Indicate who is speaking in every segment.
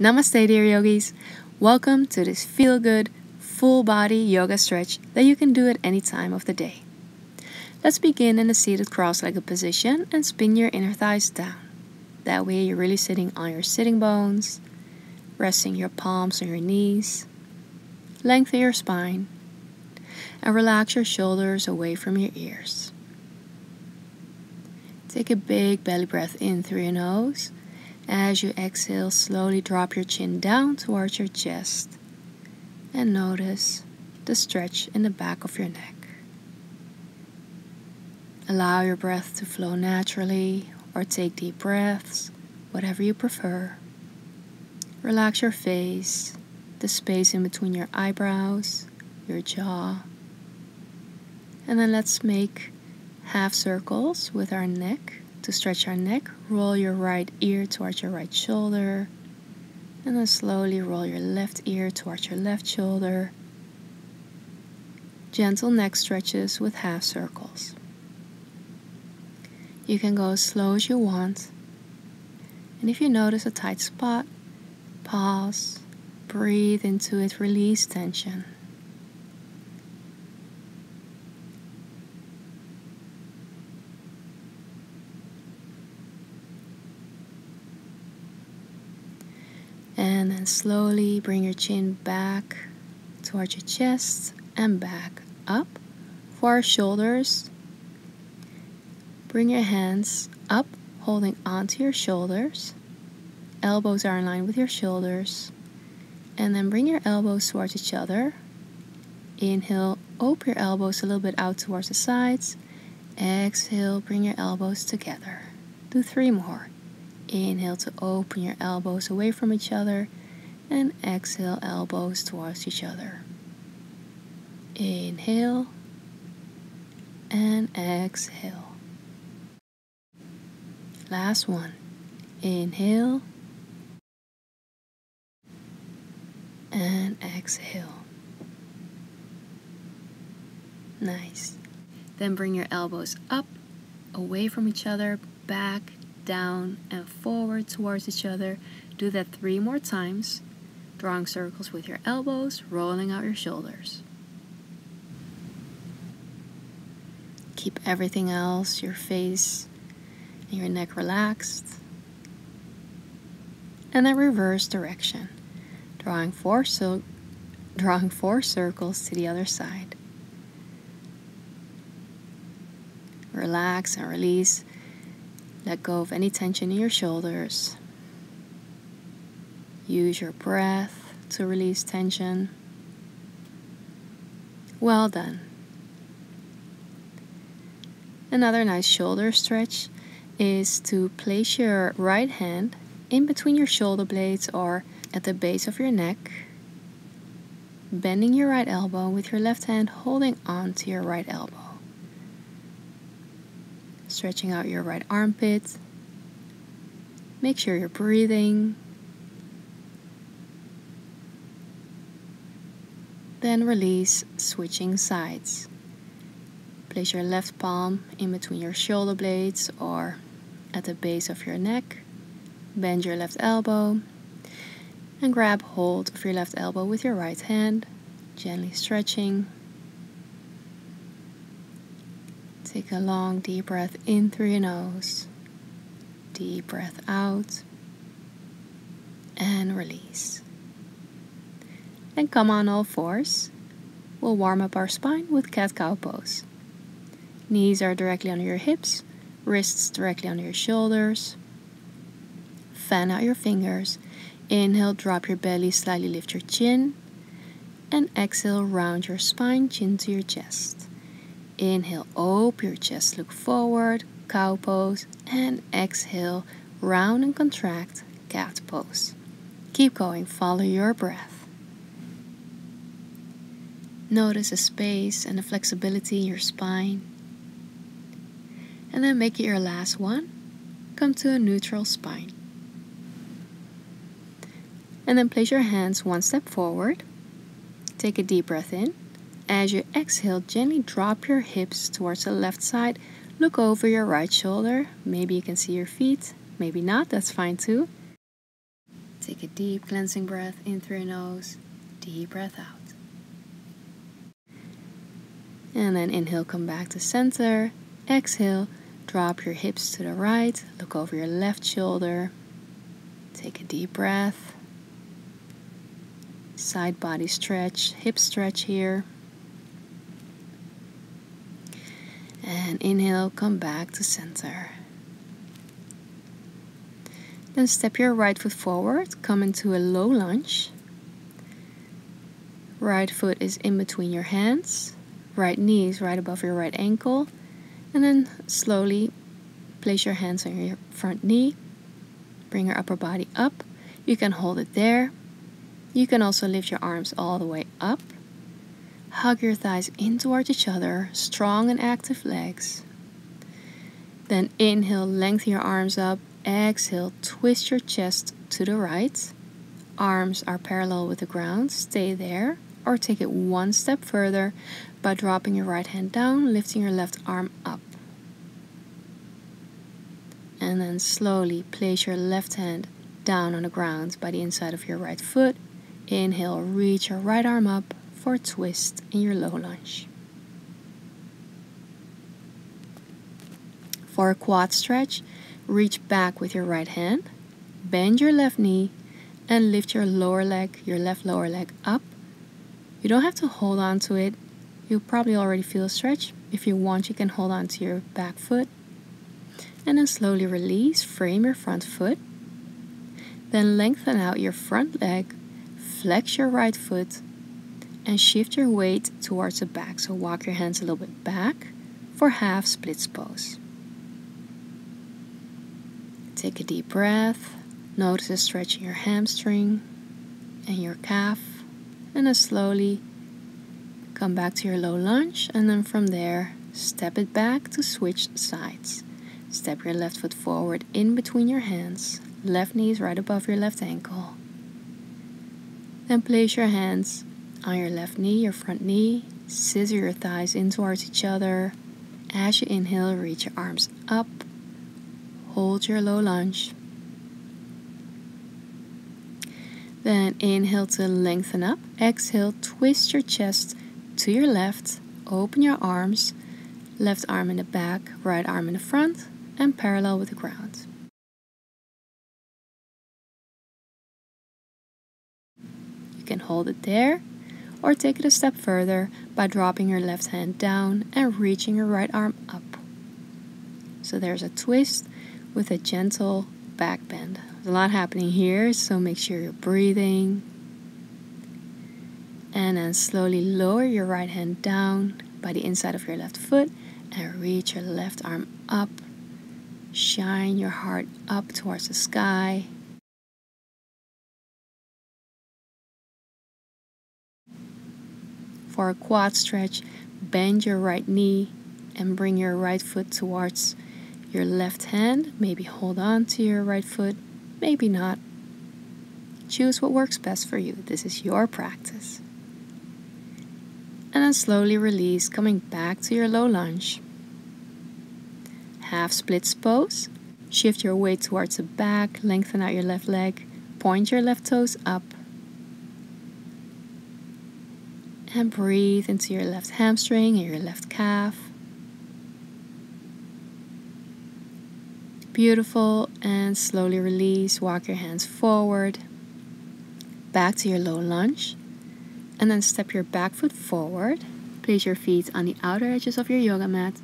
Speaker 1: Namaste, dear yogis. Welcome to this feel-good, full-body yoga stretch that you can do at any time of the day. Let's begin in a seated cross-legged position and spin your inner thighs down. That way you're really sitting on your sitting bones, resting your palms on your knees. Lengthen your spine and relax your shoulders away from your ears. Take a big belly breath in through your nose. As you exhale, slowly drop your chin down towards your chest and notice the stretch in the back of your neck. Allow your breath to flow naturally or take deep breaths, whatever you prefer. Relax your face, the space in between your eyebrows, your jaw. And then let's make half circles with our neck. To stretch our neck, roll your right ear towards your right shoulder, and then slowly roll your left ear towards your left shoulder. Gentle neck stretches with half circles. You can go as slow as you want, and if you notice a tight spot, pause, breathe into it, release tension. And then slowly bring your chin back towards your chest and back up. For our shoulders, bring your hands up, holding onto your shoulders. Elbows are in line with your shoulders. And then bring your elbows towards each other. Inhale, open your elbows a little bit out towards the sides. Exhale, bring your elbows together. Do 3 more. Inhale to open your elbows away from each other, and exhale, elbows towards each other. Inhale and exhale. Last one. Inhale and exhale. Nice. Then bring your elbows up, away from each other, back, down and forward towards each other. Do that 3 more times, drawing circles with your elbows, rolling out your shoulders. Keep everything else, your face and your neck relaxed. And then reverse direction, drawing 4 circles to the other side. Relax and release. Let go of any tension in your shoulders. Use your breath to release tension. Well done. Another nice shoulder stretch is to place your right hand in between your shoulder blades or at the base of your neck, bending your right elbow with your left hand holding on to your right elbow. Stretching out your right armpit. Make sure you're breathing. Then release, switching sides. Place your left palm in between your shoulder blades or at the base of your neck. Bend your left elbow and grab hold of your left elbow with your right hand, gently stretching. Take a long, deep breath in through your nose. Deep breath out. And release. Then come on all fours. We'll warm up our spine with cat-cow pose. Knees are directly under your hips. Wrists directly under your shoulders. Fan out your fingers. Inhale, drop your belly, slightly lift your chin. And exhale, round your spine, chin to your chest. Inhale, open your chest, look forward, cow pose, and exhale, round and contract, cat pose. Keep going, follow your breath. Notice the space and the flexibility in your spine. And then make it your last one. Come to a neutral spine. And then place your hands 1 step forward. Take a deep breath in. As you exhale, gently drop your hips towards the left side. Look over your right shoulder. Maybe you can see your feet. Maybe not, that's fine too. Take a deep cleansing breath in through your nose, deep breath out. And then inhale, come back to center. Exhale, drop your hips to the right, look over your left shoulder. Take a deep breath. Side body stretch, hip stretch here. And inhale, come back to center. Then step your right foot forward, come into a low lunge. Right foot is in between your hands. Right knee is right above your right ankle. And then slowly place your hands on your front knee. Bring your upper body up. You can hold it there. You can also lift your arms all the way up. Hug your thighs in towards each other, strong and active legs. Then inhale, lengthen your arms up. Exhale, twist your chest to the right. Arms are parallel with the ground. Stay there, or take it one step further by dropping your right hand down, lifting your left arm up. And then slowly place your left hand down on the ground by the inside of your right foot. Inhale, reach your right arm up for a twist in your low lunge. For a quad stretch, reach back with your right hand, bend your left knee, and lift your lower leg, your left lower leg up. You don't have to hold on to it. You'll probably already feel a stretch. If you want, you can hold on to your back foot. And then slowly release, frame your front foot. Then lengthen out your front leg, flex your right foot, and shift your weight towards the back. So walk your hands a little bit back for half splits pose. Take a deep breath. Notice a stretch in your hamstring and your calf. And then slowly come back to your low lunge. And then from there, step it back to switch sides. Step your left foot forward in between your hands. Left knee is right above your left ankle. Then place your hands on your left knee, your front knee. Scissor your thighs in towards each other. As you inhale, reach your arms up. Hold your low lunge. Then inhale to lengthen up. Exhale, twist your chest to your left. Open your arms. Left arm in the back, right arm in the front, and parallel with the ground. You can hold it there, or take it a step further by dropping your left hand down and reaching your right arm up. So there's a twist with a gentle back bend. There's a lot happening here, so make sure you're breathing. And then slowly lower your right hand down by the inside of your left foot and reach your left arm up. Shine your heart up towards the sky. For a quad stretch, bend your right knee and bring your right foot towards your left hand. Maybe hold on to your right foot, maybe not. Choose what works best for you. This is your practice. And then slowly release, coming back to your low lunge. Half splits pose. Shift your weight towards the back, lengthen out your left leg, point your left toes up. And breathe into your left hamstring and your left calf. Beautiful. And slowly release. Walk your hands forward. Back to your low lunge. And then step your back foot forward. Place your feet on the outer edges of your yoga mat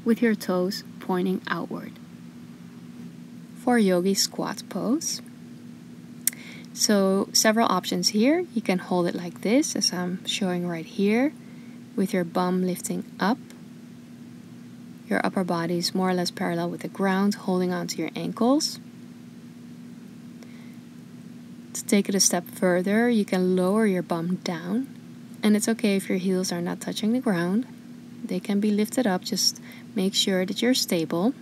Speaker 1: with your toes pointing outward. For yogi squat pose. So several options here. You can hold it like this, as I'm showing right here, with your bum lifting up. Your upper body is more or less parallel with the ground, holding onto your ankles. To take it a step further, you can lower your bum down. And it's okay if your heels are not touching the ground. They can be lifted up, just make sure that you're stable.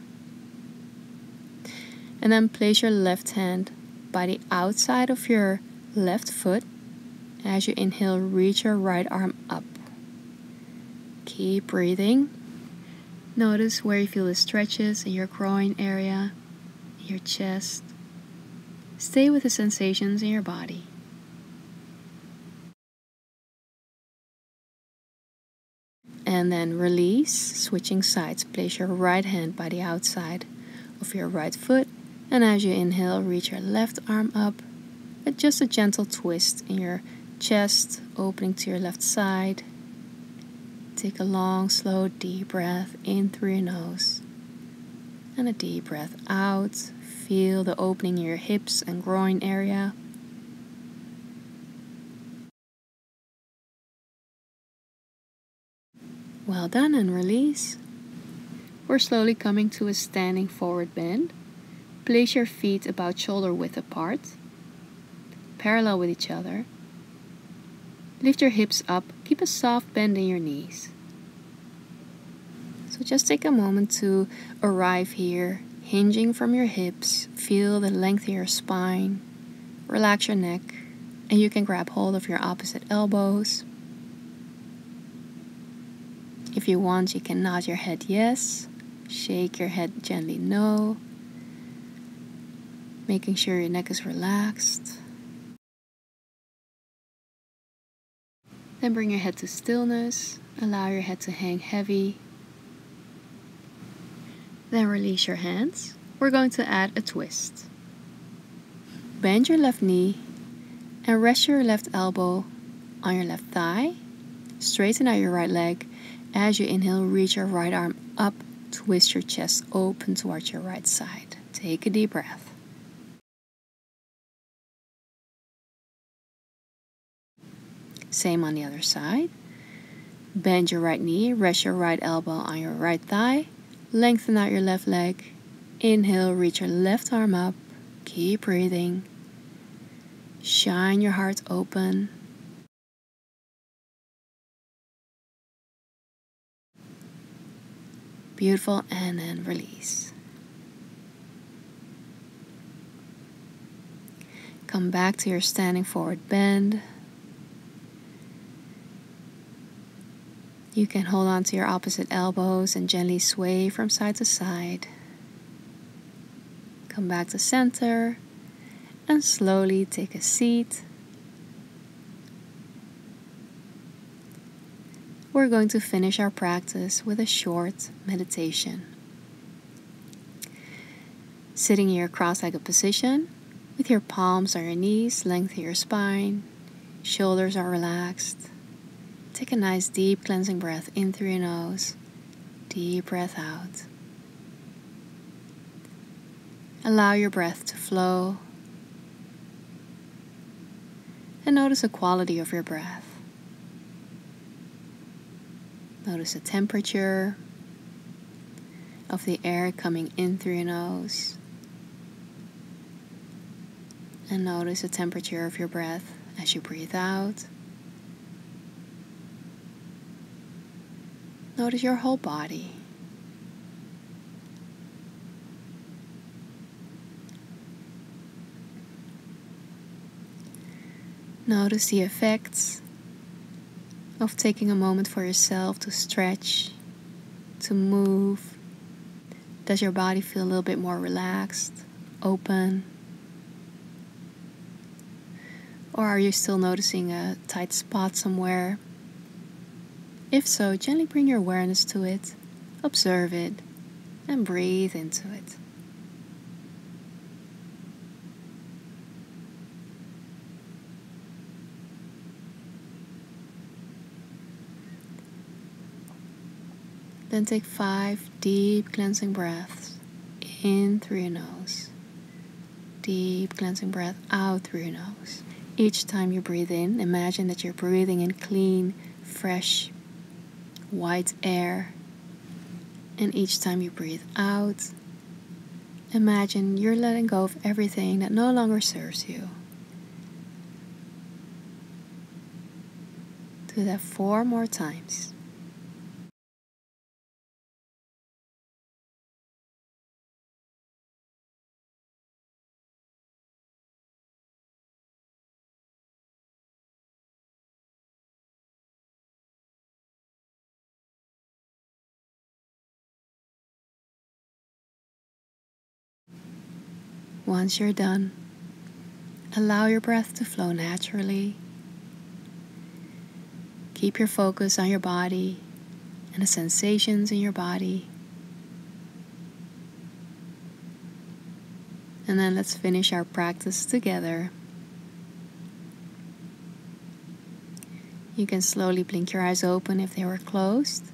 Speaker 1: And then place your left hand by the outside of your left foot. As you inhale, reach your right arm up. Keep breathing. Notice where you feel the stretches in your groin area, your chest. Stay with the sensations in your body. And then release, switching sides. Place your right hand by the outside of your right foot, and as you inhale, reach your left arm up with just a gentle twist in your chest, opening to your left side. Take a long, slow, deep breath in through your nose, and a deep breath out. Feel the opening in your hips and groin area. Well done, and release. We're slowly coming to a standing forward bend. Place your feet about shoulder width apart, parallel with each other. Lift your hips up, keep a soft bend in your knees. So just take a moment to arrive here, hinging from your hips. Feel the length of your spine. Relax your neck, and you can grab hold of your opposite elbows. If you want, you can nod your head yes, shake your head gently no, making sure your neck is relaxed. Then bring your head to stillness, allow your head to hang heavy. Then release your hands. We're going to add a twist. Bend your left knee and rest your left elbow on your left thigh. Straighten out your right leg. As you inhale, reach your right arm up, twist your chest open towards your right side. Take a deep breath. Same on the other side. Bend your right knee, rest your right elbow on your right thigh. Lengthen out your left leg. Inhale, reach your left arm up. Keep breathing. Shine your heart open. Beautiful, and then release. Come back to your standing forward bend. You can hold on to your opposite elbows and gently sway from side to side. Come back to center and slowly take a seat. We're going to finish our practice with a short meditation. Sitting in your cross-legged position with your palms on your knees, lengthen your spine, shoulders are relaxed. Take a nice deep cleansing breath in through your nose, deep breath out. Allow your breath to flow and notice the quality of your breath. Notice the temperature of the air coming in through your nose. And notice the temperature of your breath as you breathe out. Notice your whole body. Notice the effects of taking a moment for yourself to stretch, to move. Does your body feel a little bit more relaxed, open? Or are you still noticing a tight spot somewhere? If so, gently bring your awareness to it, observe it, and breathe into it. Then take 5 deep cleansing breaths in through your nose. Deep cleansing breath out through your nose. Each time you breathe in, imagine that you're breathing in clean, fresh, white air. And each time you breathe out, imagine you're letting go of everything that no longer serves you. Do that 4 more times. Once you're done, Allow your breath to flow naturally. Keep your focus on your body and the sensations in your body. And then let's finish our practice together. You can slowly blink your eyes open if they were closed.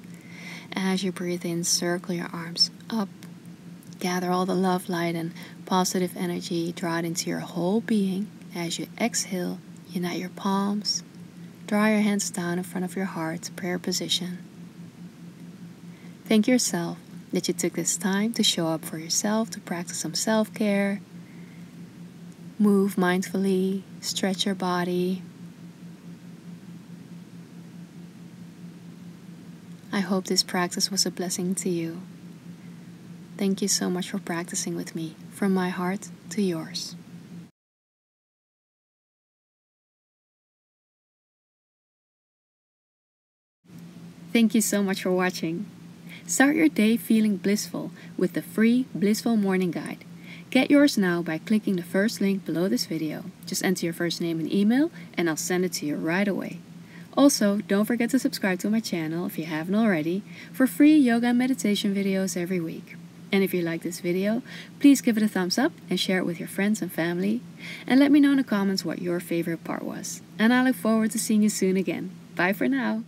Speaker 1: As you breathe in, circle your arms up. Gather all the love, light, and positive energy. Draw it into your whole being. As you exhale, unite your palms. Draw your hands down in front of your heart, prayer position. Thank yourself that you took this time to show up for yourself, to practice some self-care. Move mindfully, stretch your body. I hope this practice was a blessing to you. Thank you so much for practicing with me, from my heart to yours. Thank you so much for watching. Start your day feeling blissful with the free Blissful Morning Guide. Get yours now by clicking the first link below this video. Just enter your first name and email and I'll send it to you right away. Also, don't forget to subscribe to my channel if you haven't already for free yoga and meditation videos every week. And if you like this video, please give it a thumbs up and share it with your friends and family. And let me know in the comments what your favorite part was. And I look forward to seeing you soon again. Bye for now.